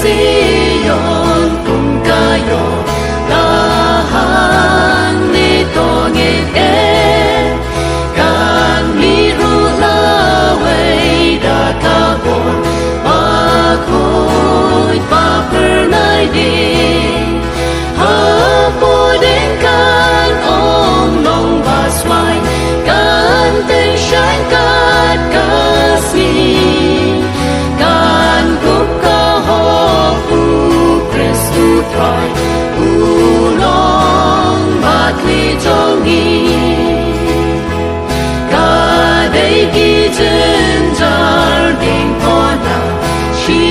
Sion cùng kayo lahan nito ngit kan miru laway dakabon ako'y papernay din hapodin kan ong basway kan teng shine kat kasmi kan gup kahopu Kristu try ulong batli jongi kadai ki jen jar ding pona shi